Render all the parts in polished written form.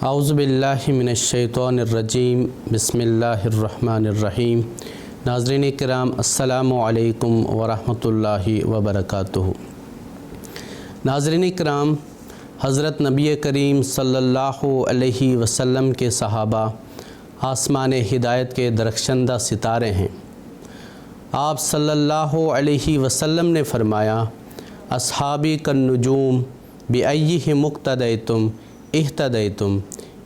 اعوذ باللہ من الشیطان الرجیم بسم اللہ الرحمن الرحیم۔ ناظرین کرام السلام علیکم ورحمۃ اللہ وبرکاتہ۔ ناظرین کرام، حضرت نبی کریم صلی اللہ علیہ وسلم کے صحابہ آسمان ہدایت کے درخشندہ ستارے ہیں۔ آپ صلی اللہ علیہ وسلم نے فرمایا، اصحابی کالنجوم بأیہم اقتدیتم اہتدیتم،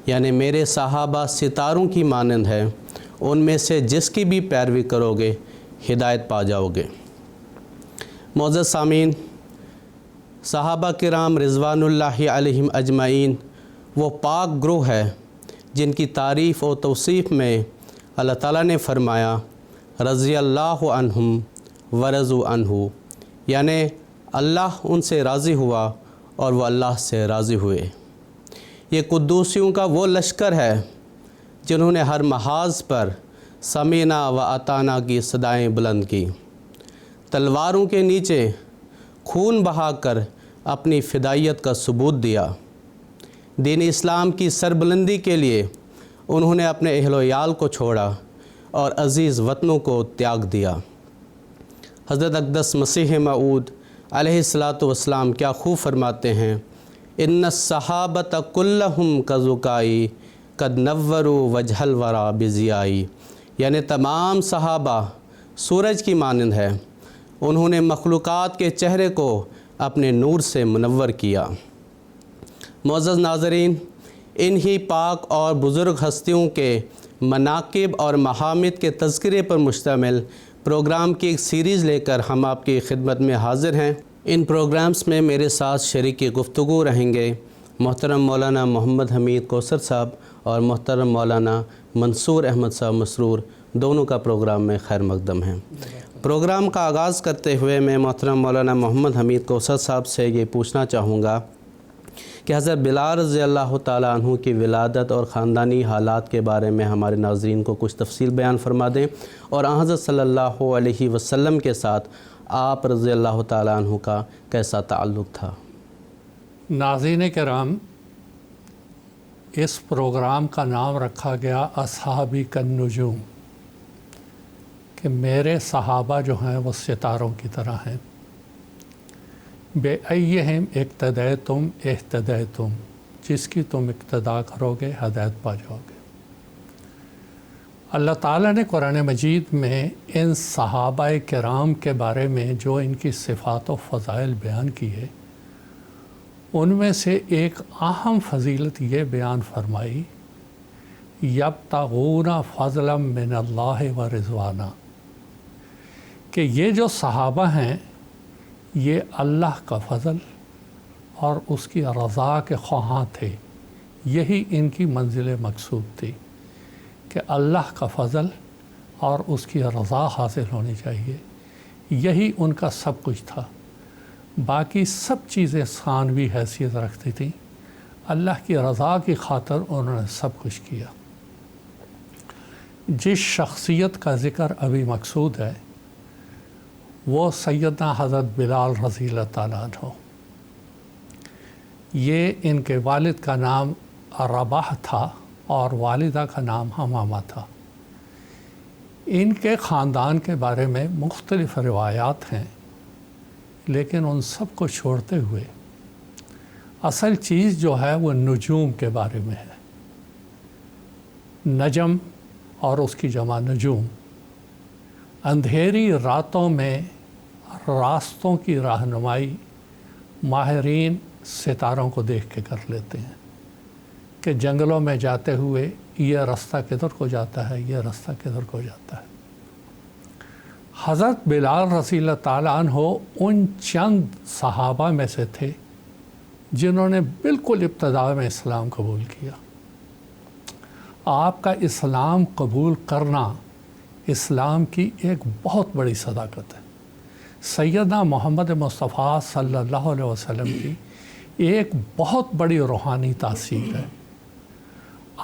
یعنی میرے صحابہ ستاروں کی مانند ہے، ان میں سے جس کی بھی پیروی کرو گے ہدایت پا جاؤ گے۔ معزز سامعین، صحابہ کرام رضوان اللہ علیہم اجمعین وہ پاک گروہ ہے جن کی تعریف و توصیف میں اللہ تعالیٰ نے فرمایا رضی اللہ عنہم ورضوا عنہ، یعنی اللہ ان سے راضی ہوا اور وہ اللہ سے راضی ہوئے۔ یہ قدوسیوں کا وہ لشکر ہے جنہوں نے ہر محاذ پر سمینا و اطانا کی صدائیں بلند کی، تلواروں کے نیچے خون بہا کر اپنی فدائیت کا ثبوت دیا۔ دین اسلام کی سربلندی کے لیے انہوں نے اپنے اہل و عیال کو چھوڑا اور عزیز وطنوں کو تیاگ دیا۔ حضرت اقدس مسیح موعود علیہ الصلاۃ والسلام کیا خوب فرماتے ہیں، ان الصحابۃ کلہم کزکائی قد نوروا وجہ الورا بضیائی، یعنی تمام صحابہ سورج کی مانند ہے، انہوں نے مخلوقات کے چہرے کو اپنے نور سے منور کیا۔ معزز ناظرین، انہی پاک اور بزرگ ہستیوں کے مناقب اور محامد کے تذکرے پر مشتمل پروگرام کی ایک سیریز لے کر ہم آپ کی خدمت میں حاضر ہیں۔ ان پروگرامز میں میرے ساتھ شریک گفتگو رہیں گے محترم مولانا محمد حمید کوثر صاحب اور محترم مولانا منصور احمد صاحب مسرور، دونوں کا پروگرام میں خیر مقدم ہیں۔ پروگرام کا آغاز کرتے ہوئے میں محترم مولانا محمد حمید کوثر صاحب سے یہ پوچھنا چاہوں گا کہ حضرت بلال رضی اللہ تعالیٰ عنہ کی ولادت اور خاندانی حالات کے بارے میں ہمارے ناظرین کو کچھ تفصیل بیان فرما دیں، اور حضرت صلی اللہ علیہ وسلم کے ساتھ آپ رضی اللہ تعالیٰ عنہ کا کیسا تعلق تھا۔ ناظرین کرام، اس پروگرام کا نام رکھا گیا اصحابی کالنجوم، کہ میرے صحابہ جو ہیں وہ ستاروں کی طرح ہیں۔ بے ایہم اقتدیتم اہتدیتم، جس کی تم اقتدا کرو گے ہدایت پا جاؤ گے۔ اللہ تعالیٰ نے قرآن مجید میں ان صحابہ کرام کے بارے میں جو ان کی صفات و فضائل بیان کی ہے، ان میں سے ایک اہم فضیلت یہ بیان فرمائی، یبتغون فضلا من اللہ و رضوانا، کہ یہ جو صحابہ ہیں یہ اللہ کا فضل اور اس کی رضا کے خواہاں تھے۔ یہی ان کی منزل مقصود تھی کہ اللہ کا فضل اور اس کی رضا حاصل ہونی چاہیے، یہی ان کا سب کچھ تھا۔ باقی سب چیزیں ثانوی حیثیت رکھتی تھیں، اللہ کی رضا کی خاطر انہوں نے سب کچھ کیا۔ جس شخصیت کا ذکر ابھی مقصود ہے وہ سیدنا حضرت بلال رضی اللہ تعالیٰ عنہ۔ یہ ان کے والد کا نام رباح تھا اور والدہ کا نام حمامہ تھا۔ ان کے خاندان کے بارے میں مختلف روایات ہیں، لیکن ان سب کو چھوڑتے ہوئے اصل چیز جو ہے وہ نجوم کے بارے میں ہے۔ نجم اور اس کی جمع نجوم، اندھیری راتوں میں راستوں کی رہنمائی ماہرین ستاروں کو دیکھ کے کر لیتے ہیں کہ جنگلوں میں جاتے ہوئے یہ راستہ کدھر کو جاتا ہے، یہ راستہ کدھر کو جاتا ہے۔ حضرت بلال رضی اللہ تعالیٰ عنہ ان چند صحابہ میں سے تھے جنہوں نے بالکل ابتدا میں اسلام قبول کیا۔ آپ کا اسلام قبول کرنا اسلام کی ایک بہت بڑی صداقت ہے۔ سیدنا محمد مصطفیٰ صلی اللہ علیہ وسلم کی ایک بہت بڑی روحانی تاثیر ہے۔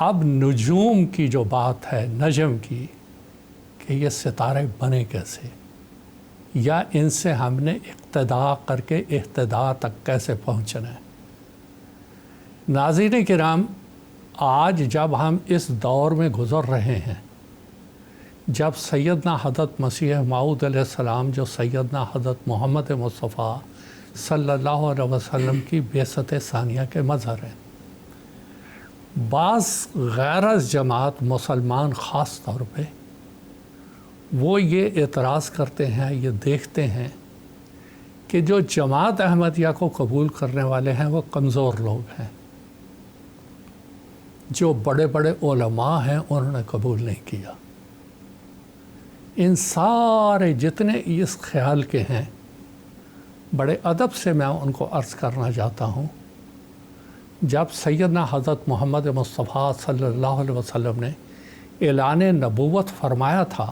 اب نجوم کی جو بات ہے، نجم کی، کہ یہ ستارے بنے کیسے، یا ان سے ہم نے اقتدا کر کے اہتدا تک کیسے پہنچنا ہے۔ ناظرین کرام، آج جب ہم اس دور میں گزر رہے ہیں جب سیدنا حضرت مسیح موعود علیہ السلام جو سیدنا حضرت محمد مصطفیٰ صلی اللہ علیہ وسلم کی بعثت ثانیہ کے مظہر ہیں، بعض غیر از جماعت مسلمان خاص طور پہ وہ یہ اعتراض کرتے ہیں، یہ دیکھتے ہیں کہ جو جماعت احمدیہ کو قبول کرنے والے ہیں وہ کمزور لوگ ہیں، جو بڑے بڑے علماء ہیں انہوں نے قبول نہیں کیا۔ ان سارے جتنے اس خیال کے ہیں بڑے ادب سے میں ان کو عرض کرنا چاہتا ہوں، جب سیدنا حضرت محمد مصطفیٰ صلی اللہ علیہ وسلم نے اعلان نبوت فرمایا تھا،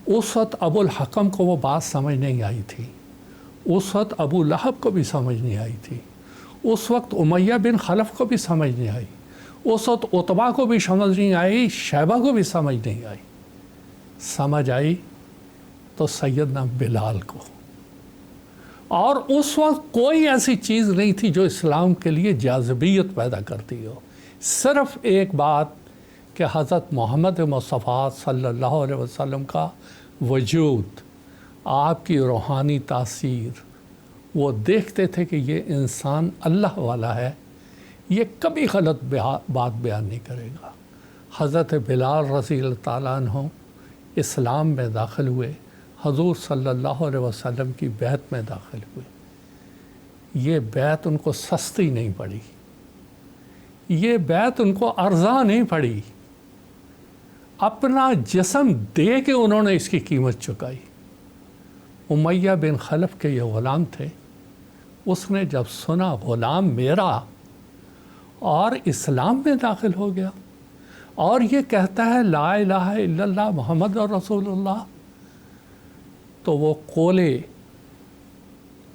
اس وقت ابو الحکم کو وہ بات سمجھ نہیں آئی تھی، اس وقت ابو لہب کو بھی سمجھ نہیں آئی تھی، اس وقت امیہ بن خلف کو بھی سمجھ نہیں آئی، اس وقت عتبہ کو بھی سمجھ نہیں آئی، شیبہ کو بھی سمجھ نہیں آئی۔ سمجھ آئی تو سیدنا بلال کو، اور اس وقت کوئی ایسی چیز نہیں تھی جو اسلام کے لیے جاذبیت پیدا کرتی ہو، صرف ایک بات کہ حضرت محمد مصطفیٰ صلی اللہ علیہ وسلم کا وجود، آپ کی روحانی تاثیر، وہ دیکھتے تھے کہ یہ انسان اللہ والا ہے، یہ کبھی غلط بات بیان نہیں کرے گا۔ حضرت بلال رضی اللہ تعالیٰ عنہ اسلام میں داخل ہوئے، حضور صلی اللہ علیہ وسلم کی بیعت میں داخل ہوئے۔ یہ بیعت ان کو سستی نہیں پڑی، یہ بیعت ان کو ارزاں نہیں پڑی، اپنا جسم دے کے انہوں نے اس کی قیمت چکائی۔ امیہ بن خلف کے یہ غلام تھے، اس نے جب سنا غلام میرا اور اسلام میں داخل ہو گیا اور یہ کہتا ہے لا الہ الا اللہ محمد رسول اللہ، تو وہ کولے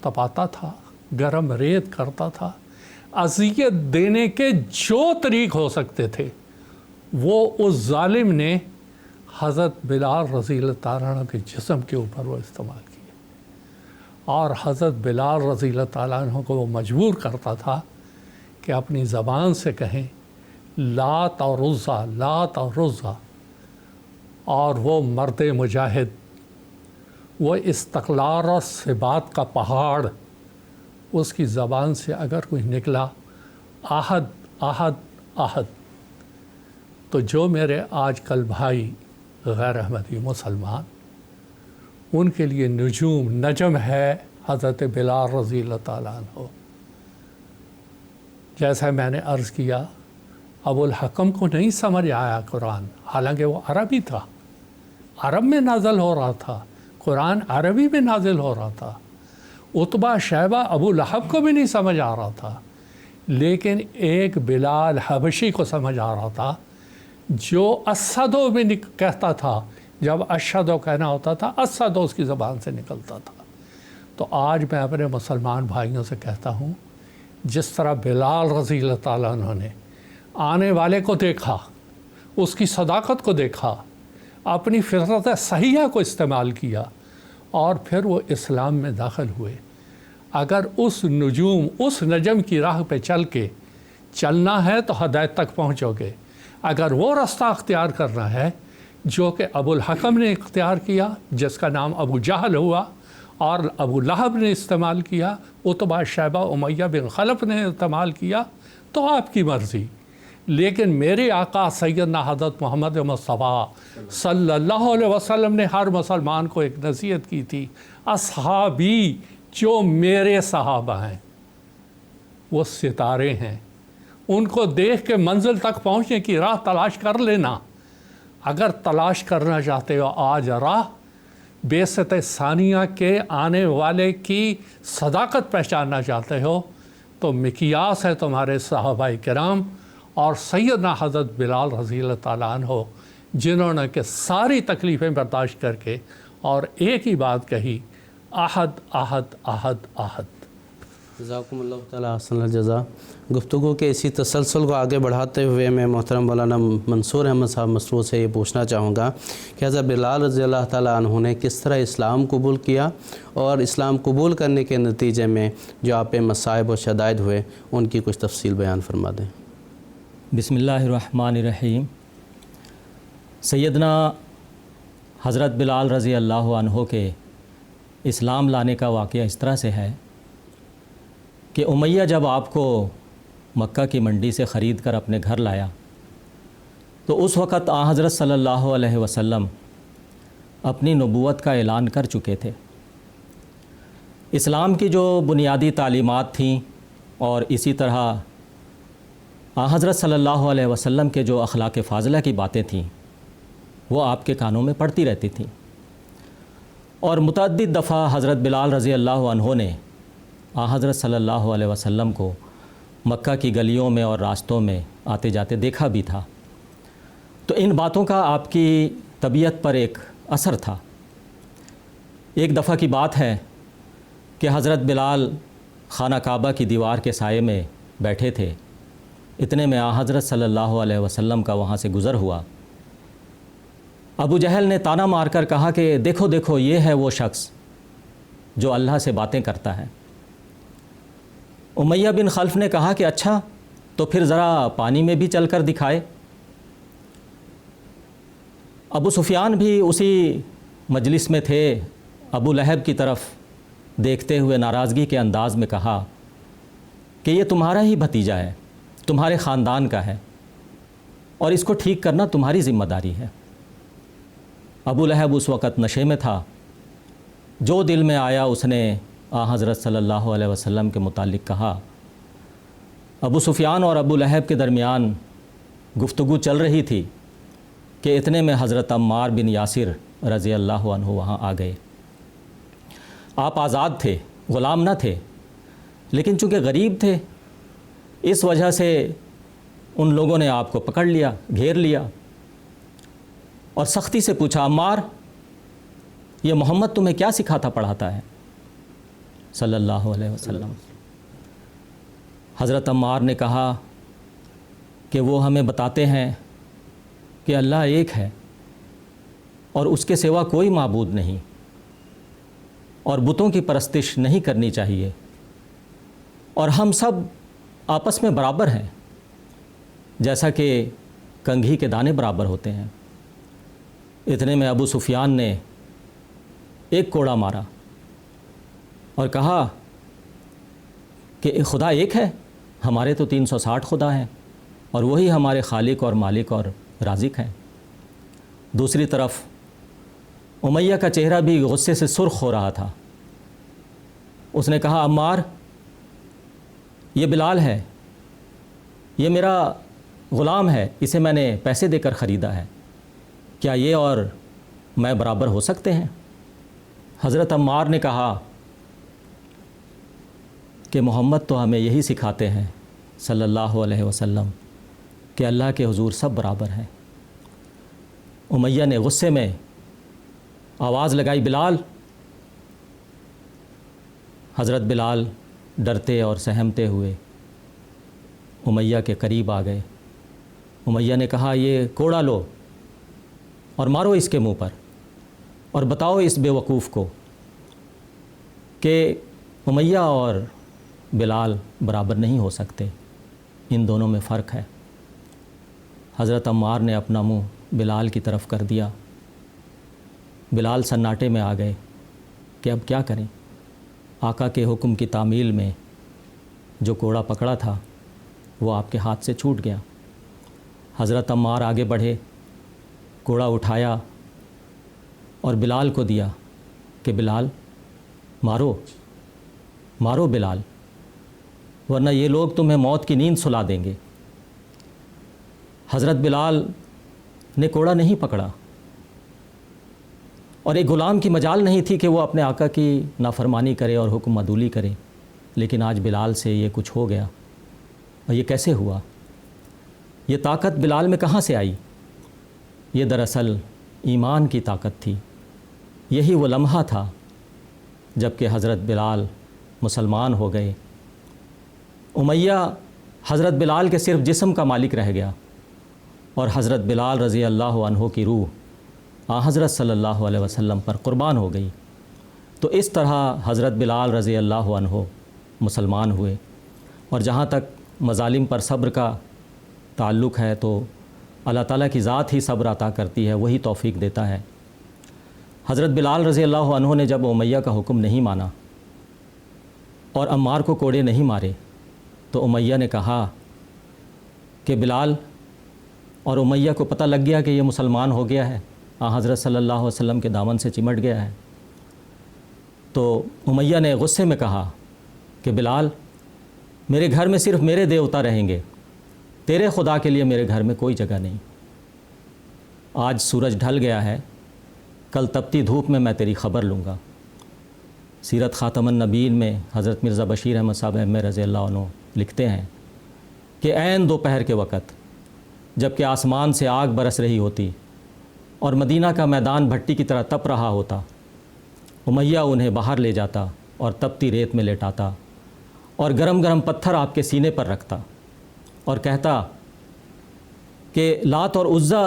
تپاتا تھا، گرم ریت کرتا تھا، اذیت دینے کے جو طریق ہو سکتے تھے وہ اس ظالم نے حضرت بلال رضی اللہ تعالیٰ عنہ کے جسم کے اوپر وہ استعمال کیے، اور حضرت بلال رضی اللہ تعالیٰ عنہ کو وہ مجبور کرتا تھا کہ اپنی زبان سے کہیں لات اور عزا، لات اور عزا، اور وہ مرد مجاہد، وہ استقلال اور ثبات کا پہاڑ، اس کی زبان سے اگر کوئی نکلا احد احد احد، تو جو میرے آج کل بھائی غیر احمدی مسلمان، ان کے لیے نجم ہے حضرت بلال رضی اللہ تعالیٰ عنہ۔ جیسا میں نے عرض کیا، ابو الحکم کو نہیں سمجھ آیا قرآن، حالانکہ وہ عربی تھا، عرب میں نازل ہو رہا تھا، قرآن عربی میں نازل ہو رہا تھا۔ عتبہ شیبہ ابو لہب کو بھی نہیں سمجھ آ رہا تھا، لیکن ایک بلال حبشی کو سمجھ آ رہا تھا، جو اسدو میں کہتا تھا، جب اشہدو کہنا ہوتا تھا اسدو اس کی زبان سے نکلتا تھا۔ تو آج میں اپنے مسلمان بھائیوں سے کہتا ہوں، جس طرح بلال رضی اللہ تعالیٰ عنہ نے آنے والے کو دیکھا، اس کی صداقت کو دیکھا، اپنی فطرت صحیحہ کو استعمال کیا، اور پھر وہ اسلام میں داخل ہوئے۔ اگر اس نجم کی راہ پہ چلنا ہے تو ہدایت تک پہنچو گے۔ اگر وہ رستہ اختیار کرنا ہے جو کہ ابو الحکم نے اختیار کیا، جس کا نام ابو جہل ہوا، اور ابو لہب نے استعمال کیا، عتبہ شیبہ امیہ بن خلف نے استعمال کیا، تو آپ کی مرضی۔ لیکن میرے آقا سیدنا حضرت محمد مصطفیٰ صلی اللہ علیہ وسلم نے ہر مسلمان کو ایک نصیحت کی تھی، اصحابی، جو میرے صحابہ ہیں وہ ستارے ہیں، ان کو دیکھ کے منزل تک پہنچنے کی راہ تلاش کر لینا۔ اگر تلاش کرنا چاہتے ہو آج راہ، بعثت ثانیہ کے آنے والے کی صداقت پہچاننا چاہتے ہو، تو مقیاس ہے تمہارے صحابہ کرام اور سیدنا حضرت بلال رضی اللہ تعالیٰ عنہ، جنہوں نے کہ ساری تکلیفیں برداشت کر کے اور ایک ہی بات کہی، احد احد احد احد۔ جزاکم اللہ تعالیٰ احسن الجزا۔ گفتگو کے اسی تسلسل کو آگے بڑھاتے ہوئے میں محترم مولانا منصور احمد صاحب مسرور سے یہ پوچھنا چاہوں گا کہ حضرت بلال رضی اللہ تعالیٰ عنہ نے کس طرح اسلام قبول کیا، اور اسلام قبول کرنے کے نتیجے میں جو آپ پہ مصائب و شدائد ہوئے ان کی کچھ تفصیل بیان فرما دیں۔ بسم اللہ الرحمن الرحیم۔ سیدنا حضرت بلال رضی اللہ عنہ کے اسلام لانے کا واقعہ اس طرح سے ہے کہ امیہ جب آپ کو مکہ کی منڈی سے خرید کر اپنے گھر لایا تو اس وقت آن حضرت صلی اللہ علیہ وسلم اپنی نبوت کا اعلان کر چکے تھے۔ اسلام کی جو بنیادی تعلیمات تھیں اور اسی طرح حضرت صلی اللہ علیہ وسلم کے جو اخلاق فاضلہ کی باتیں تھیں وہ آپ کے کانوں میں پڑتی رہتی تھیں، اور متعدد دفعہ حضرت بلال رضی اللہ عنہ نے حضرت صلی اللہ علیہ وسلم کو مکہ کی گلیوں میں اور راستوں میں آتے جاتے دیکھا بھی تھا۔ تو ان باتوں کا آپ کی طبیعت پر ایک اثر تھا۔ ایک دفعہ کی بات ہے کہ حضرت بلال خانہ کعبہ کی دیوار کے سائے میں بیٹھے تھے، اتنے میں حضرت صلی اللہ علیہ وسلم کا وہاں سے گزر ہوا۔ ابو جہل نے طعنہ مار کر کہا کہ دیکھو دیکھو یہ ہے وہ شخص جو اللہ سے باتیں کرتا ہے۔ امیہ بن خلف نے کہا کہ اچھا تو پھر ذرا پانی میں بھی چل کر دکھائے۔ ابو سفیان بھی اسی مجلس میں تھے، ابو لہب کی طرف دیکھتے ہوئے ناراضگی کے انداز میں کہا کہ یہ تمہارا ہی بھتیجا ہے، تمہارے خاندان کا ہے، اور اس کو ٹھیک کرنا تمہاری ذمہ داری ہے۔ ابو لہب اس وقت نشے میں تھا، جو دل میں آیا اس نے حضرت صلی اللہ علیہ وسلم کے متعلق کہا۔ ابو سفیان اور ابو لہب کے درمیان گفتگو چل رہی تھی کہ اتنے میں حضرت عمار بن یاسر رضی اللہ عنہ وہاں آ گئے۔ آپ آزاد تھے، غلام نہ تھے، لیکن چونکہ غریب تھے اس وجہ سے ان لوگوں نے آپ کو پکڑ لیا، گھیر لیا اور سختی سے پوچھا، عمار یہ محمد تمہیں کیا سکھاتا پڑھاتا ہے صلی اللہ علیہ وسلم؟ حضرت عمار نے کہا کہ وہ ہمیں بتاتے ہیں کہ اللہ ایک ہے اور اس کے سوا کوئی معبود نہیں، اور بتوں کی پرستش نہیں کرنی چاہیے، اور ہم سب آپس میں برابر ہیں جیسا کہ کنگھی کے دانے برابر ہوتے ہیں۔ اتنے میں ابو سفیان نے ایک کوڑا مارا اور کہا کہ خدا ایک ہے، ہمارے تو 360 خدا ہیں اور وہی ہمارے خالق اور مالک اور رازق ہیں۔ دوسری طرف امیہ کا چہرہ بھی غصے سے سرخ ہو رہا تھا۔ اس نے کہا، عمار یہ بلال ہے، یہ میرا غلام ہے، اسے میں نے پیسے دے کر خریدا ہے، کیا یہ اور میں برابر ہو سکتے ہیں؟ حضرت عمار نے کہا کہ محمد تو ہمیں یہی سکھاتے ہیں صلی اللہ علیہ وسلم کہ اللہ کے حضور سب برابر ہیں۔ امیہ نے غصے میں آواز لگائی، بلال! حضرت بلال ڈرتے اور سہمتے ہوئے امیہ کے قریب آ گئے۔ امیہ نے کہا، یہ کوڑا لو اور مارو اس کے منہ پر، اور بتاؤ اس بے وقوف کو کہ امیہ اور بلال برابر نہیں ہو سکتے، ان دونوں میں فرق ہے۔ حضرت عمار نے اپنا منہ بلال کی طرف کر دیا۔ بلال سناٹے میں آ گئے کہ اب کیا کریں۔ آقا کے حکم کی تعمیل میں جو کوڑا پکڑا تھا وہ آپ کے ہاتھ سے چھوٹ گیا۔ حضرت عمار آگے بڑھے، کوڑا اٹھایا اور بلال کو دیا کہ بلال مارو مارو بلال، ورنہ یہ لوگ تمہیں موت کی نیند سلا دیں گے۔ حضرت بلال نے کوڑا نہیں پکڑا، اور ایک غلام کی مجال نہیں تھی کہ وہ اپنے آقا کی نافرمانی کرے اور حکم عدولی کرے، لیکن آج بلال سے یہ کچھ ہو گیا۔ اور یہ کیسے ہوا؟ یہ طاقت بلال میں کہاں سے آئی؟ یہ دراصل ایمان کی طاقت تھی۔ یہی وہ لمحہ تھا جب کہ حضرت بلال مسلمان ہو گئے۔ امیہ حضرت بلال کے صرف جسم کا مالک رہ گیا، اور حضرت بلال رضی اللہ عنہ کی روح حضرت صلی اللہ علیہ وسلم پر قربان ہو گئی۔ تو اس طرح حضرت بلال رضی اللہ عنہ مسلمان ہوئے، اور جہاں تک مظالم پر صبر کا تعلق ہے تو اللہ تعالیٰ کی ذات ہی صبر عطا کرتی ہے، وہی توفیق دیتا ہے۔ حضرت بلال رضی اللہ عنہ نے جب امیہ کا حکم نہیں مانا اور عمار کو کوڑے نہیں مارے تو امیہ نے کہا کہ بلال، اور امیہ کو پتہ لگ گیا کہ یہ مسلمان ہو گیا ہے، حضرت صلی اللہ علیہ وسلم کے دامن سے چمٹ گیا ہے، تو امیہ نے غصے میں کہا کہ بلال، میرے گھر میں صرف میرے دیوتا رہیں گے، تیرے خدا کے لیے میرے گھر میں کوئی جگہ نہیں۔ آج سورج ڈھل گیا ہے، کل تپتی دھوپ میں میں تیری خبر لوں گا۔ سیرت خاتم النبیین میں حضرت مرزا بشیر احمد صاحب احمد رضی اللہ عنہ لکھتے ہیں کہ عین دوپہر کے وقت جب کہ آسمان سے آگ برس رہی ہوتی اور مدینہ کا میدان بھٹی کی طرح تپ رہا ہوتا، امیہ انہیں باہر لے جاتا اور تپتی ریت میں لیٹاتا اور گرم گرم پتھر آپ کے سینے پر رکھتا اور کہتا کہ لات اور عزا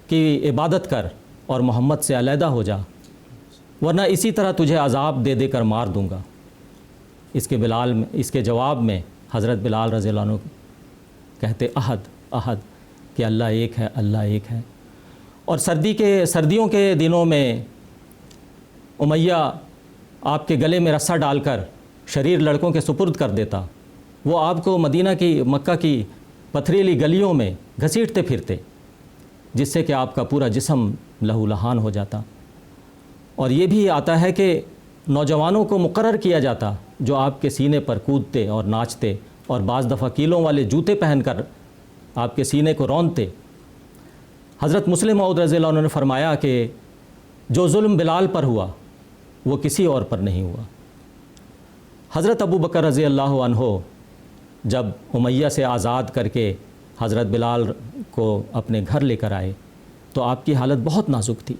کی عبادت کر اور محمد سے علیحدہ ہو جا، ورنہ اسی طرح تجھے عذاب دے دے کر مار دوں گا۔ اس کے جواب میں حضرت بلال رضی اللہ عنہ کہتے احد احد، کہ اللہ ایک ہے، اللہ ایک ہے۔ اور سردیوں کے دنوں میں امیہ آپ کے گلے میں رسا ڈال کر شریر لڑکوں کے سپرد کر دیتا، وہ آپ کو مکہ کی پتھریلی گلیوں میں گھسیٹتے پھرتے، جس سے کہ آپ کا پورا جسم لہو لہان ہو جاتا۔ اور یہ بھی آتا ہے کہ نوجوانوں کو مقرر کیا جاتا جو آپ کے سینے پر کودتے اور ناچتے اور بعض دفعہ کیلوں والے جوتے پہن کر آپ کے سینے کو روندتے۔ حضرت مسلم موعود رضی اللہ عنہ نے فرمایا کہ جو ظلم بلال پر ہوا وہ کسی اور پر نہیں ہوا۔ حضرت ابو بکر رضی اللہ عنہ جب امیہ سے آزاد کر کے حضرت بلال کو اپنے گھر لے کر آئے تو آپ کی حالت بہت نازک تھی۔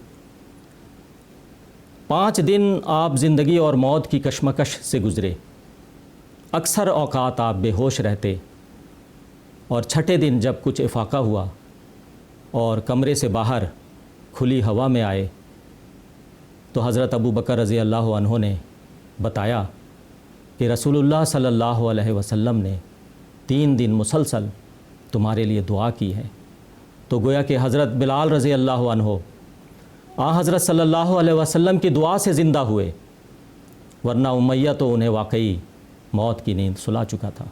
5 دن آپ زندگی اور موت کی کشمکش سے گزرے، اکثر اوقات آپ بے ہوش رہتے، اور 6 دن جب کچھ افاقہ ہوا اور کمرے سے باہر کھلی ہوا میں آئے تو حضرت ابو بکر رضی اللہ عنہ نے بتایا کہ رسول اللہ صلی اللہ علیہ وسلم نے 3 دن مسلسل تمہارے لیے دعا کی ہے۔ تو گویا کہ حضرت بلال رضی اللہ عنہ حضرت صلی اللہ علیہ وسلم کی دعا سے زندہ ہوئے، ورنہ امیہ تو انہیں واقعی موت کی نیند سلا چکا تھا۔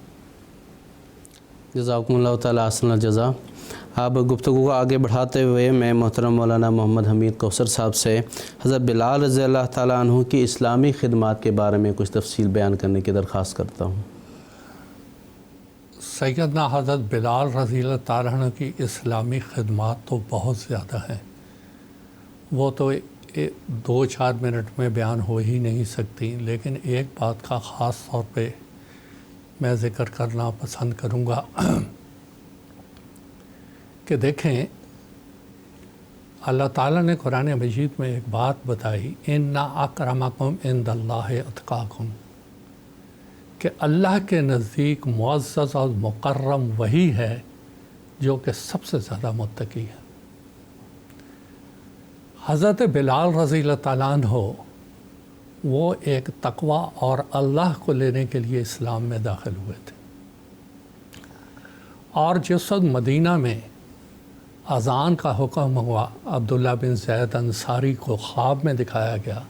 جزاکم اللہ تعالیٰ احسن الجزا۔ اب گفتگو کو آگے بڑھاتے ہوئے میں محترم مولانا محمد حمید کوثر صاحب سے حضرت بلال رضی اللہ تعالیٰ عنہ کی اسلامی خدمات کے بارے میں کچھ تفصیل بیان کرنے کی درخواست کرتا ہوں۔ سیدنا حضرت بلال رضی اللہ تعالیٰ عنہ کی اسلامی خدمات تو بہت زیادہ ہیں، وہ تو 2-4 منٹ میں بیان ہو ہی نہیں سکتی، لیکن ایک بات کا خاص طور پہ میں ذکر کرنا پسند کروں گا کہ دیکھیں اللہ تعالیٰ نے قرآن مجید میں ایک بات بتائی، اِنَّ أَكْرَمَكُمْ عِندَ اللَّهِ أَتْقَاكُمْ، کہ اللہ کے نزدیک معزز اور مکرم وہی ہے جو کہ سب سے زیادہ متقی ہے۔ حضرت بلال رضی اللہ تعالیٰ عنہ وہ ایک تقویٰ اور اللہ کو لینے کے لیے اسلام میں داخل ہوئے تھے، اور جس وقت مدینہ میں اذان کا حکم ہوا، عبداللہ بن زید انصاری کو خواب میں دکھایا گیا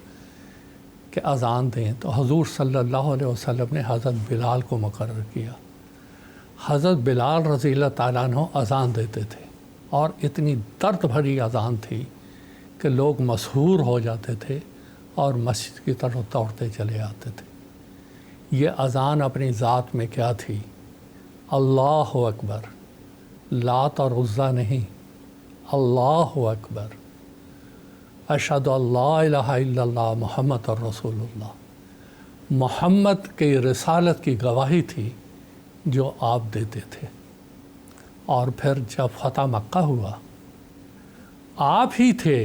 کہ اذان دیں، تو حضور صلی اللہ علیہ وسلم نے حضرت بلال کو مقرر کیا۔ حضرت بلال رضی اللہ تعالیٰ عنہ اذان دیتے تھے، اور اتنی درد بھری اذان تھی کہ لوگ مسحور ہو جاتے تھے اور مسجد کی طرف دوڑتے چلے آتے تھے۔ یہ اذان اپنی ذات میں کیا تھی؟ اللہ اکبر، لات اور عزا نہیں، اللہ اکبر، اشہد اللہ الہ الا اللہ محمد الرسول اللہ، محمد کی رسالت کی گواہی تھی جو آپ دیتے تھے۔ اور پھر جب فتح مکہ ہوا، آپ ہی تھے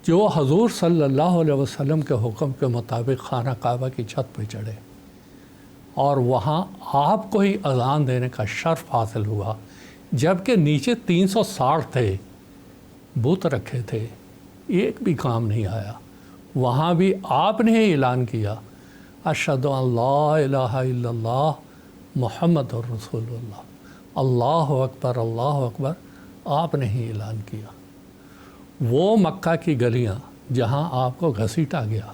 جو حضور صلی اللہ علیہ وسلم کے حکم کے مطابق خانہ کعبہ کی چھت پہ چڑھے، اور وہاں آپ کو ہی اذان دینے کا شرف حاصل ہوا، جبکہ نیچے 360 تھے، بت رکھے تھے، ایک بھی کام نہیں آیا۔ وہاں بھی آپ نے ہی اعلان کیا، اشہد ان لا الہ الا اللہ محمد الرسول اللہ، اللہ اکبر آپ نے ہی اعلان کیا۔ وہ مکہ کی گلیاں جہاں آپ کو گھسیٹا گیا،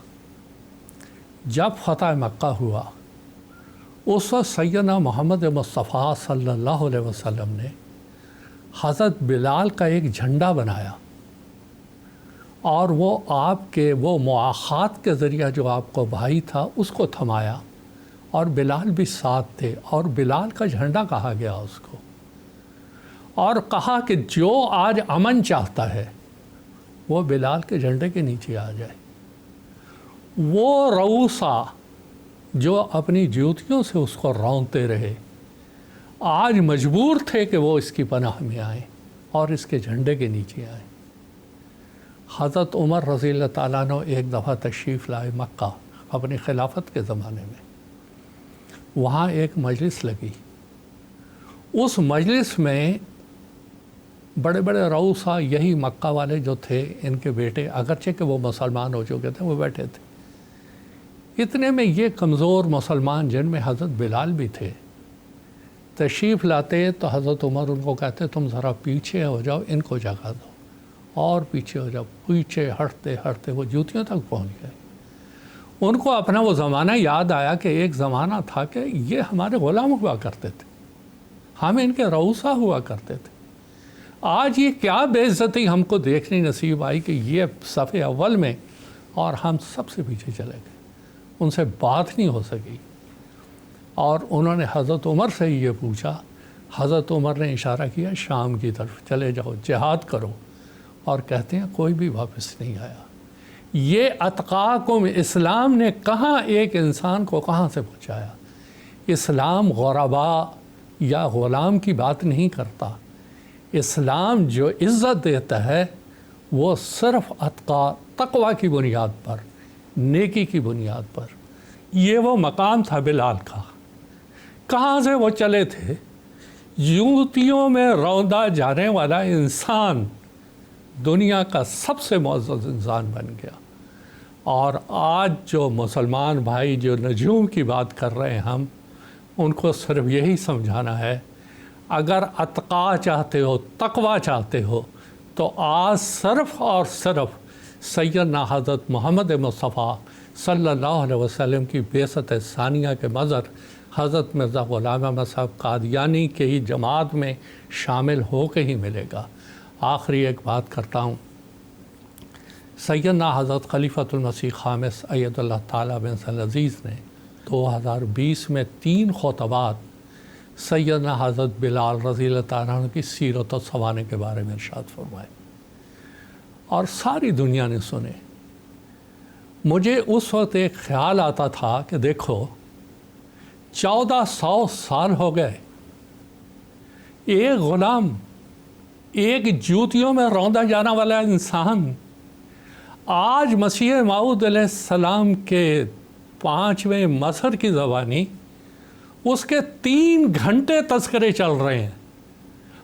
جب فتح مکہ ہوا اس وقت سیدنا محمد مصطفیٰ صلی اللہ علیہ وسلم نے حضرت بلال کا ایک جھنڈا بنایا، اور وہ آپ کے وہ مواخات کے ذریعہ جو آپ کو بھائی تھا اس کو تھمایا، اور بلال بھی ساتھ تھے، اور بلال کا جھنڈا کہا گیا اس کو، اور کہا کہ جو آج امن چاہتا ہے وہ بلال کے جھنڈے کے نیچے آ جائے۔ وہ رؤسا جو اپنی جوتیوں سے اس کو رونتے رہے، آج مجبور تھے کہ وہ اس کی پناہ میں آئیں اور اس کے جھنڈے کے نیچے آئیں۔ حضرت عمر رضی اللہ تعالیٰ عنہ ایک دفعہ تشریف لائے مکہ اپنی خلافت کے زمانے میں، وہاں ایک مجلس لگی، اس مجلس میں بڑے بڑے رؤسا یہی مکہ والے جو تھے، ان کے بیٹے اگرچہ کہ وہ مسلمان ہو چکے تھے وہ بیٹھے تھے۔ اتنے میں یہ کمزور مسلمان جن میں حضرت بلال بھی تھے تشریف لاتے تو حضرت عمر ان کو کہتے تم ذرا پیچھے ہو جاؤ، ان کو جگہ دو، اور پیچھے ہو جاؤ۔ پیچھے ہٹتے ہٹتے وہ جوتیوں تک پہنچ گئے۔ ان کو اپنا وہ زمانہ یاد آیا کہ ایک زمانہ تھا کہ یہ ہمارے غلام ہوا کرتے تھے، ہم ان کے رؤسا ہوا کرتے تھے۔ آج یہ کیا بے عزتی ہم کو دیکھنی نصیب آئی کہ یہ صف اول میں اور ہم سب سے پیچھے چلے گئے، ان سے بات نہیں ہو سکی۔ اور انہوں نے حضرت عمر سے ہی یہ پوچھا، حضرت عمر نے اشارہ کیا شام کی طرف، چلے جاؤ جہاد کرو، اور کہتے ہیں کوئی بھی واپس نہیں آیا۔ یہ اتقاکم، اسلام نے کہاں ایک انسان کو کہاں سے پہنچایا؟ اسلام غربا یا غلام کی بات نہیں کرتا، اسلام جو عزت دیتا ہے وہ صرف اتقا، تقوی کی بنیاد پر، نیکی کی بنیاد پر۔ یہ وہ مقام تھا بلال کا۔ کہاں سے وہ چلے تھے؟ جوتیوں میں روندا جانے والا انسان دنیا کا سب سے معزز انسان بن گیا۔ اور آج جو مسلمان بھائی جو نجوم کی بات کر رہے ہیں، ہم ان کو صرف یہی سمجھانا ہے، اگر اتقا چاہتے ہو، تقوی چاہتے ہو، تو آج صرف اور صرف سیدنا حضرت محمد مصطفیٰ صلی اللہ علیہ وسلم کی بعثت ثانیہ کے مظہر حضرت مرزا غلام احمد صاحب قادیانی کے ہی جماعت میں شامل ہو کے ہی ملے گا۔ آخری ایک بات کرتا ہوں، سیدنا حضرت خلیفۃ المسیح خامس اید اللہ تعالیٰ بن العزیز نے 2020 میں 3 خطبات سیدنا حضرت بلال رضی اللہ تعالیٰ عنہ کی سیرت و سوانح کے بارے میں ارشاد فرمائے، اور ساری دنیا نے سنے۔ مجھے اس وقت ایک خیال آتا تھا کہ دیکھو 1400 سال ہو گئے، ایک غلام، ایک جوتیوں میں روندا جانا والا انسان آج مسیح موعود علیہ السلام کے 5ویں مظہر کی زبانی اس کے 3 گھنٹے تذکرے چل رہے ہیں،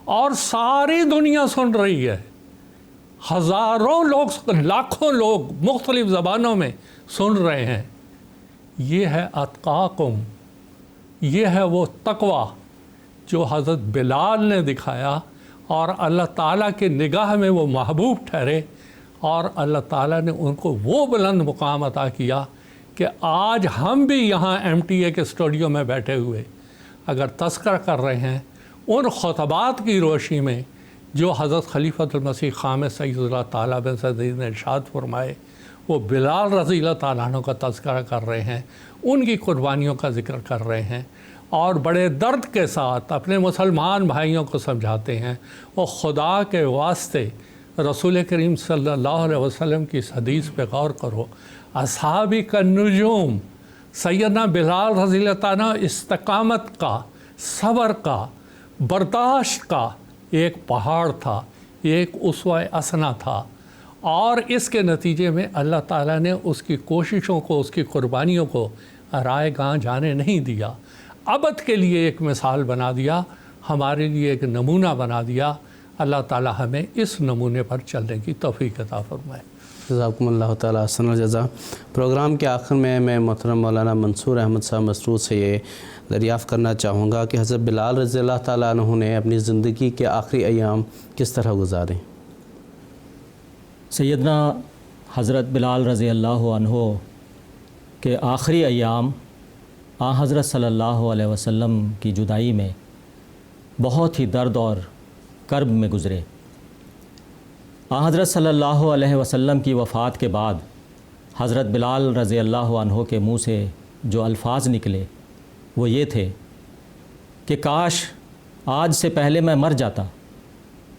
اور ساری دنیا سن رہی ہے، ہزاروں لوگ، لاکھوں لوگ مختلف زبانوں میں سن رہے ہیں۔ یہ ہے اتقاکم، یہ ہے وہ تقوی جو حضرت بلال نے دکھایا، اور اللہ تعالیٰ کی نگاہ میں وہ محبوب ٹھہرے، اور اللہ تعالیٰ نے ان کو وہ بلند مقام عطا کیا کہ آج ہم بھی یہاں MTA کے اسٹوڈیو میں بیٹھے ہوئے اگر تذکرہ کر رہے ہیں ان خطبات کی روشنی میں جو حضرت خلیفۃ المسیح خامس سید اللہ تعالیٰ بن سعید نے ارشاد فرمائے، وہ بلال رضی اللہ تعالیٰ عنہ کا تذکرہ کر رہے ہیں، ان کی قربانیوں کا ذکر کر رہے ہیں، اور بڑے درد کے ساتھ اپنے مسلمان بھائیوں کو سمجھاتے ہیں، وہ خدا کے واسطے رسول کریم صلی اللہ علیہ وسلم کی اس حدیث پہ غور کرو، اصحابی کا نجوم، سیدنا بلال رضی اللہ تعالیٰ استقامت کا، صبر کا، برداشت کا ایک پہاڑ تھا، ایک اسوہ حسنہ تھا، اور اس کے نتیجے میں اللہ تعالیٰ نے اس کی کوششوں کو، اس کی قربانیوں کو رائے گاہ جانے نہیں دیا، ابد کے لیے ایک مثال بنا دیا، ہمارے لیے ایک نمونہ بنا دیا۔ اللہ تعالیٰ ہمیں اس نمونے پر چلنے کی توفیق عطا فرمائے۔ جزاکم اللہ تعالیٰ احسن الجزا۔ پروگرام کے آخر میں محترم مولانا منصور احمد صاحب مسعود سے یہ دریافت کرنا چاہوں گا کہ حضرت بلال رضی اللہ تعالیٰ عنہ نے اپنی زندگی کے آخری ایام کس طرح گزارے؟ سیدنا حضرت بلال رضی اللہ عنہ کے آخری ایام حضرت صلی اللہ علیہ وسلم کی جدائی میں بہت ہی درد اور کرب میں گزرے۔ حضرت صلی اللہ علیہ وسلم کی وفات کے بعد حضرت بلال رضی اللہ عنہ کے منہ سے جو الفاظ نکلے وہ یہ تھے کہ کاش آج سے پہلے میں مر جاتا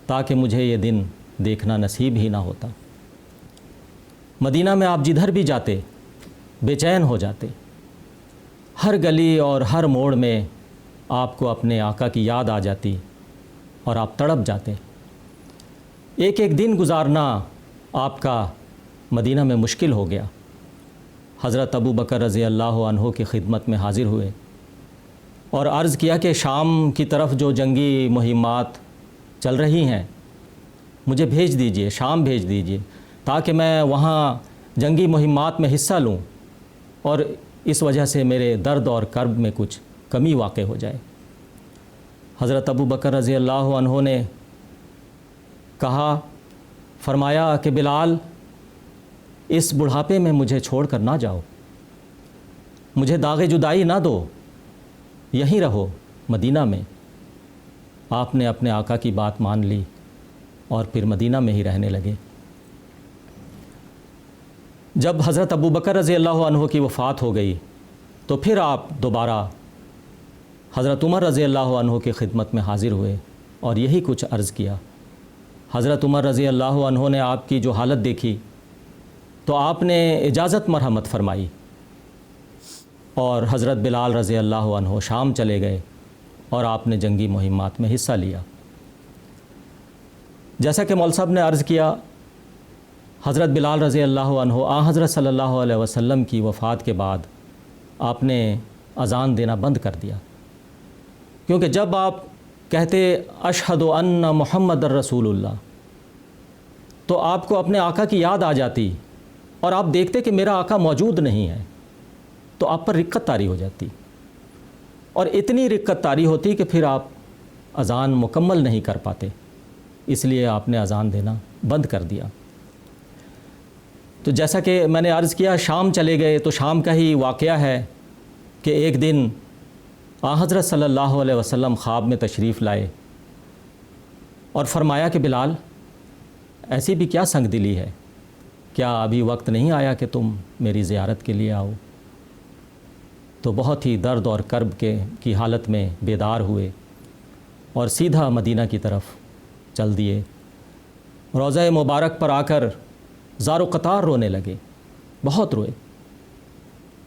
تاکہ مجھے یہ دن دیکھنا نصیب ہی نہ ہوتا۔ مدینہ میں آپ جدھر بھی جاتے بے چین ہو جاتے، ہر گلی اور ہر موڑ میں آپ کو اپنے آقا کی یاد آ جاتی اور آپ تڑپ جاتے۔ ایک ایک دن گزارنا آپ کا مدینہ میں مشکل ہو گیا۔ حضرت ابو بکر رضی اللہ عنہ کی خدمت میں حاضر ہوئے اور عرض کیا کہ شام کی طرف جو جنگی مہمات چل رہی ہیں مجھے بھیج دیجئے، شام بھیج دیجئے تاکہ میں وہاں جنگی مہمات میں حصہ لوں اور اس وجہ سے میرے درد اور کرب میں کچھ کمی واقع ہو جائے۔ حضرت ابو بکر رضی اللہ عنہ نے کہا، فرمایا کہ بلال اس بڑھاپے میں مجھے چھوڑ کر نہ جاؤ، مجھے داغ جدائی نہ دو، یہیں رہو مدینہ میں۔ آپ نے اپنے آقا کی بات مان لی اور پھر مدینہ میں ہی رہنے لگے۔ جب حضرت ابو بکر رضی اللہ عنہ کی وفات ہو گئی تو پھر آپ دوبارہ حضرت عمر رضی اللہ عنہ کی خدمت میں حاضر ہوئے اور یہی کچھ عرض کیا۔ حضرت عمر رضی اللہ عنہ نے آپ کی جو حالت دیکھی تو آپ نے اجازت مرحمت فرمائی اور حضرت بلال رضی اللہ عنہ شام چلے گئے اور آپ نے جنگی مہمات میں حصہ لیا۔ جیسا کہ مول صاحب نے عرض کیا، حضرت بلال رضی اللہ عنہ حضرت صلی اللہ علیہ وسلم کی وفات کے بعد آپ نے اذان دینا بند کر دیا، کیونکہ جب آپ کہتے اشہد ان محمد الرسول اللہ تو آپ کو اپنے آقا کی یاد آ جاتی اور آپ دیکھتے کہ میرا آقا موجود نہیں ہے تو آپ پر رقت طاری ہو جاتی، اور اتنی رقت طاری ہوتی کہ پھر آپ اذان مکمل نہیں کر پاتے، اس لیے آپ نے اذان دینا بند کر دیا۔ تو جیسا کہ میں نے عرض کیا، شام چلے گئے تو شام کا ہی واقعہ ہے کہ ایک دن حضرت صلی اللہ علیہ وسلم خواب میں تشریف لائے اور فرمایا کہ بلال ایسی بھی کیا سنگ دلی ہے، کیا ابھی وقت نہیں آیا کہ تم میری زیارت کے لیے آؤ؟ تو بہت ہی درد اور کرب کی حالت میں بیدار ہوئے اور سیدھا مدینہ کی طرف چل دیے۔ روضہ مبارک پر آ کر زار و قطار رونے لگے، بہت روئے۔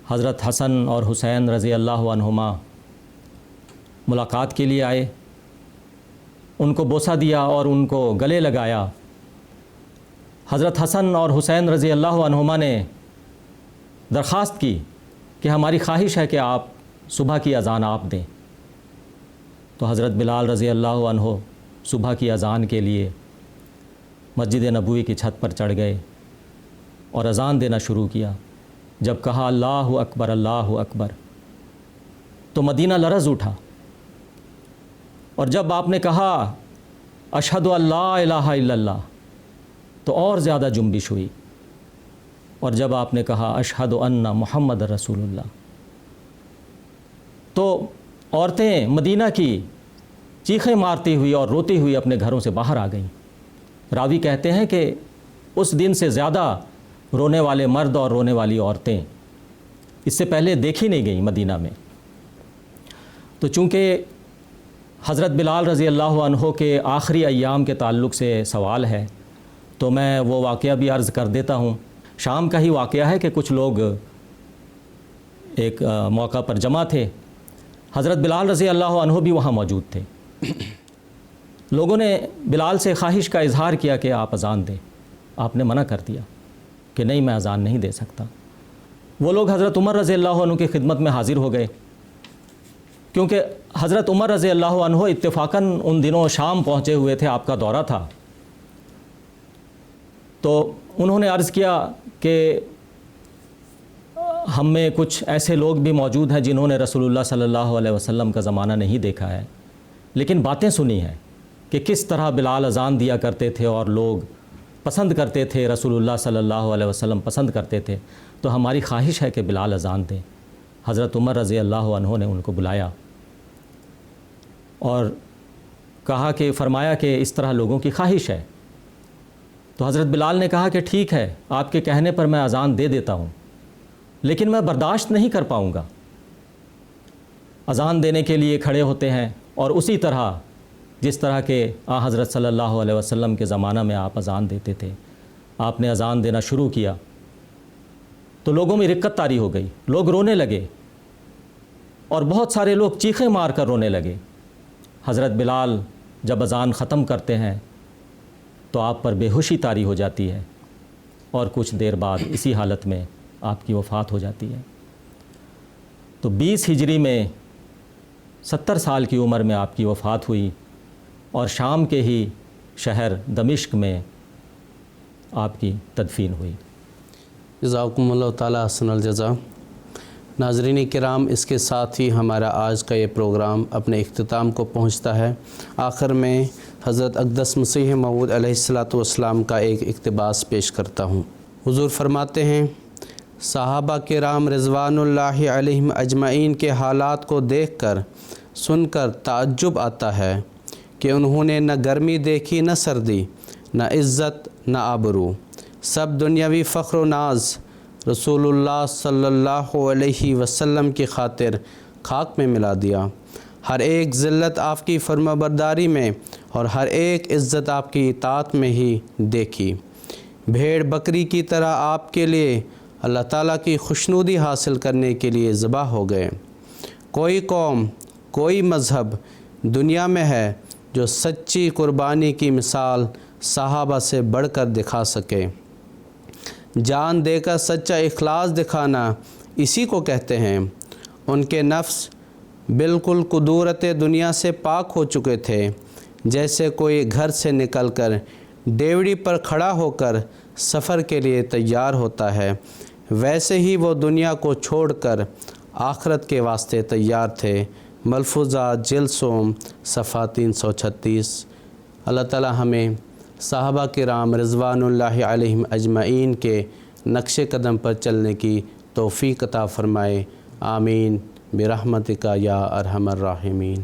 حضرت حسن اور حسین رضی اللہ عنہما ملاقات کے لیے آئے، ان کو بوسہ دیا اور ان کو گلے لگایا۔ حضرت حسن اور حسین رضی اللہ عنہما نے درخواست کی کہ ہماری خواہش ہے کہ آپ صبح کی اذان آپ دیں۔ تو حضرت بلال رضی اللہ عنہ صبح کی اذان کے لیے مسجد نبوی کی چھت پر چڑھ گئے اور اذان دینا شروع کیا۔ جب کہا اللہ اکبر اللہ اکبر تو مدینہ لرز اٹھا، اور جب آپ نے کہا اشہد ان لا الہ الا اللہ تو اور زیادہ جنبش ہوئی، اور جب آپ نے کہا اشہد ان محمد رسول اللہ تو عورتیں مدینہ کی چیخیں مارتی ہوئی اور روتی ہوئی اپنے گھروں سے باہر آ گئیں۔ راوی کہتے ہیں کہ اس دن سے زیادہ رونے والے مرد اور رونے والی عورتیں اس سے پہلے دیکھی نہیں گئیں مدینہ میں۔ تو چونکہ حضرت بلال رضی اللہ عنہ کے آخری ایام کے تعلق سے سوال ہے تو میں وہ واقعہ بھی عرض کر دیتا ہوں۔ شام کا ہی واقعہ ہے کہ کچھ لوگ ایک موقع پر جمع تھے، حضرت بلال رضی اللہ عنہ بھی وہاں موجود تھے۔ لوگوں نے بلال سے خواہش کا اظہار کیا کہ آپ اذان دیں، آپ نے منع کر دیا کہ نہیں، میں اذان نہیں دے سکتا۔ وہ لوگ حضرت عمر رضی اللہ عنہ کی خدمت میں حاضر ہو گئے، کیونکہ حضرت عمر رضی اللہ عنہ اتفاقاً ان دنوں شام پہنچے ہوئے تھے، آپ کا دورہ تھا۔ تو انہوں نے عرض کیا کہ ہم میں کچھ ایسے لوگ بھی موجود ہیں جنہوں نے رسول اللہ صلی اللہ علیہ وسلم کا زمانہ نہیں دیکھا ہے، لیکن باتیں سنی ہیں کہ کس طرح بلال اذان دیا کرتے تھے اور لوگ پسند کرتے تھے، رسول اللہ صلی اللہ علیہ وسلم پسند کرتے تھے، تو ہماری خواہش ہے کہ بلال اذان دیں۔ حضرت عمر رضی اللہ عنہ نے ان کو بلایا اور کہا کہ فرمایا کہ اس طرح لوگوں کی خواہش ہے۔ تو حضرت بلال نے کہا کہ ٹھیک ہے، آپ کے کہنے پر میں اذان دے دیتا ہوں، لیکن میں برداشت نہیں کر پاؤں گا۔ اذان دینے کے لیے کھڑے ہوتے ہیں اور اسی طرح جس طرح کہ حضرت صلی اللہ علیہ وسلم کے زمانہ میں آپ اذان دیتے تھے، آپ نے اذان دینا شروع کیا تو لوگوں میں رقت طاری ہو گئی، لوگ رونے لگے اور بہت سارے لوگ چیخیں مار کر رونے لگے۔ حضرت بلال جب اذان ختم کرتے ہیں تو آپ پر بے ہوشی طاری ہو جاتی ہے اور کچھ دیر بعد اسی حالت میں آپ کی وفات ہو جاتی ہے۔ تو 20 ہجری میں 70 سال کی عمر میں آپ کی وفات ہوئی اور شام کے ہی شہر دمشق میں آپ کی تدفین ہوئی۔ جزاکم اللہ تعالیٰ حسن الجزا۔ ناظرین کرام، اس کے ساتھ ہی ہمارا آج کا یہ پروگرام اپنے اختتام کو پہنچتا ہے۔ آخر میں حضرت اقدس مسیح موعود علیہ الصلوۃ والسلام کا ایک اقتباس پیش کرتا ہوں۔ حضور فرماتے ہیں، صحابہ کرام رضوان اللہ علیہم اجمعین کے حالات کو دیکھ کر سن کر تعجب آتا ہے کہ انہوں نے نہ گرمی دیکھی نہ سردی، نہ عزت نہ آبرو، سب دنیاوی فخر و ناز رسول اللہ صلی اللہ علیہ وسلم کی خاطر خاک میں ملا دیا۔ ہر ایک ذلت آپ کی فرمانبرداری میں اور ہر ایک عزت آپ کی اطاعت میں ہی دیکھی۔ بھیڑ بکری کی طرح آپ کے لیے اللہ تعالیٰ کی خوشنودی حاصل کرنے کے لیے ذبح ہو گئے۔ کوئی قوم، کوئی مذہب دنیا میں ہے جو سچی قربانی کی مثال صحابہ سے بڑھ کر دکھا سکے۔ جان دے کر سچا اخلاص دکھانا اسی کو کہتے ہیں۔ ان کے نفس بالکل قدورت دنیا سے پاک ہو چکے تھے، جیسے کوئی گھر سے نکل کر ڈیوڑی پر کھڑا ہو کر سفر کے لیے تیار ہوتا ہے، ویسے ہی وہ دنیا کو چھوڑ کر آخرت کے واسطے تیار تھے۔ ملفوظات جلد سوم صفحہ 336۔ اللہ تعالی ہمیں صحابہ کرام رضوان اللہ علیہم اجمعین کے نقش قدم پر چلنے کی توفیق عطا فرمائے۔ آمین برحمتک یا ارحم الراحمین۔